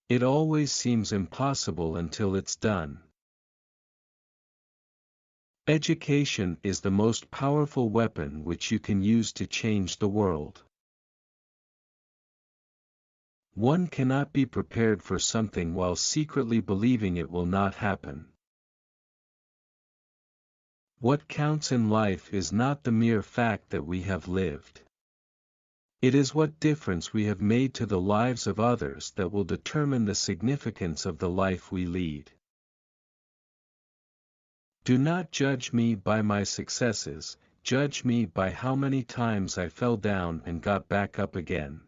It always seems impossible until it's done. Education is the most powerful weapon which you can use to change the world. One cannot be prepared for something while secretly believing it will not happen. What counts in life is not the mere fact that we have lived. It is what difference we have made to the lives of others that will determine the significance of the life we lead. Do not judge me by my successes, judge me by how many times I fell down and got back up again.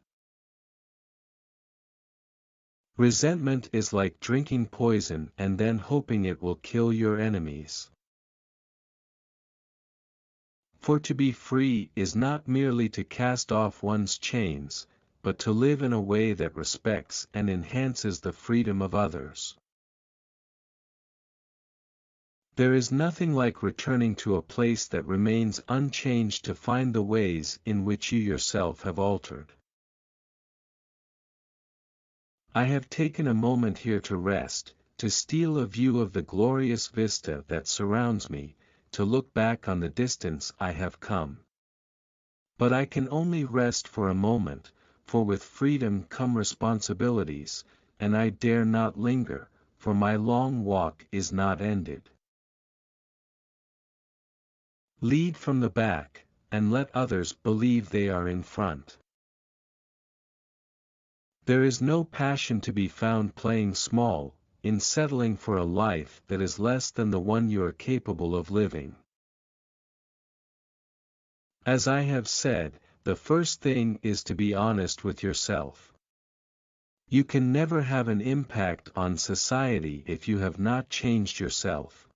Resentment is like drinking poison and then hoping it will kill your enemies. For to be free is not merely to cast off one's chains, but to live in a way that respects and enhances the freedom of others. There is nothing like returning to a place that remains unchanged to find the ways in which you yourself have altered. I have taken a moment here to rest, to steal a view of the glorious vista that surrounds me, to look back on the distance I have come. But I can only rest for a moment, for with freedom come responsibilities, and I dare not linger, for my long walk is not ended. Lead from the back, and let others believe they are in front. There is no passion to be found playing small, in settling for a life that is less than the one you are capable of living. As I have said, the first thing is to be honest with yourself. You can never have an impact on society if you have not changed yourself.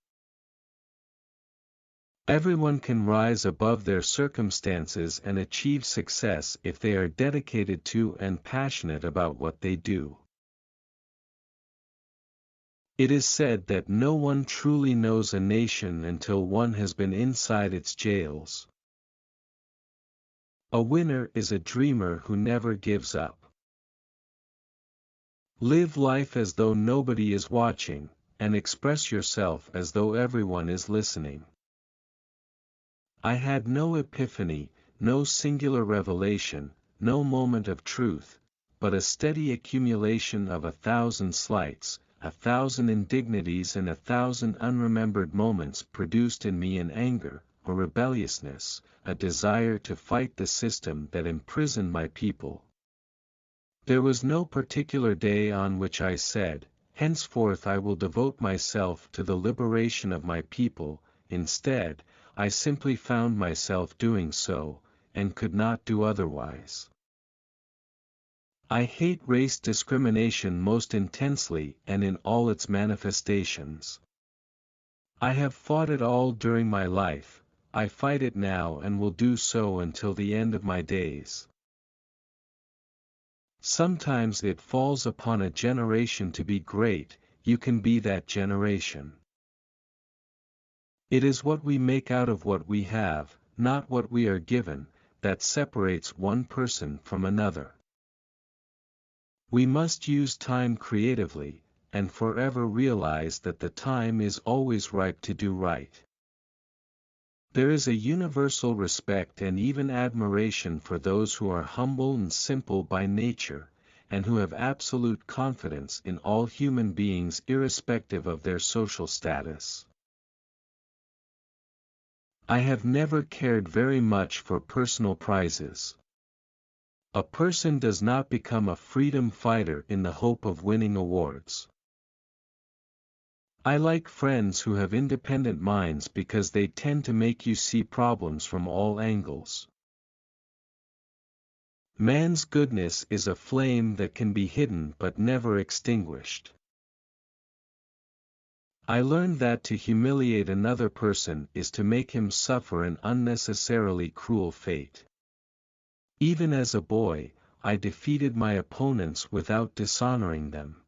Everyone can rise above their circumstances and achieve success if they are dedicated to and passionate about what they do. It is said that no one truly knows a nation until one has been inside its jails. A winner is a dreamer who never gives up. Live life as though nobody is watching, and express yourself as though everyone is listening. I had no epiphany, no singular revelation, no moment of truth, but a steady accumulation of 1,000 slights, 1,000 indignities and 1,000 unremembered moments produced in me an anger, a rebelliousness, a desire to fight the system that imprisoned my people. There was no particular day on which I said, henceforth I will devote myself to the liberation of my people. Instead, I simply found myself doing so, and could not do otherwise. I hate race discrimination most intensely and in all its manifestations. I have fought it all during my life, I fight it now and will do so until the end of my days. Sometimes it falls upon a generation to be great, you can be that generation. It is what we make out of what we have, not what we are given, that separates one person from another. We must use time creatively, and forever realize that the time is always ripe to do right. There is a universal respect and even admiration for those who are humble and simple by nature, and who have absolute confidence in all human beings irrespective of their social status. I have never cared very much for personal prizes. A person does not become a freedom fighter in the hope of winning awards. I like friends who have independent minds because they tend to make you see problems from all angles. Man's goodness is a flame that can be hidden but never extinguished. I learned that to humiliate another person is to make him suffer an unnecessarily cruel fate. Even as a boy, I defeated my opponents without dishonoring them.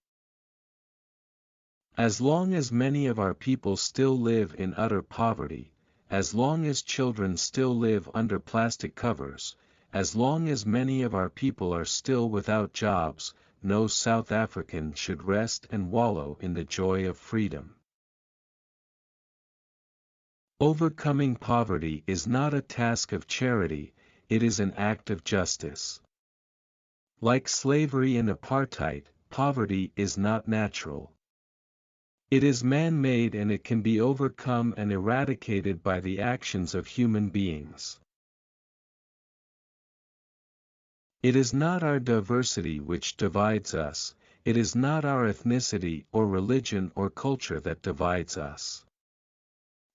As long as many of our people still live in utter poverty, as long as children still live under plastic covers, as long as many of our people are still without jobs, no South African should rest and wallow in the joy of freedom. Overcoming poverty is not a task of charity, it is an act of justice. Like slavery and apartheid, poverty is not natural. It is man-made and it can be overcome and eradicated by the actions of human beings. It is not our diversity which divides us, it is not our ethnicity or religion or culture that divides us.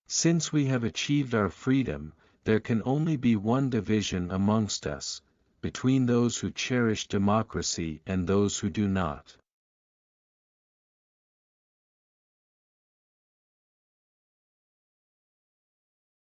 Since we have achieved our freedom, there can only be one division amongst us, between those who cherish democracy and those who do not.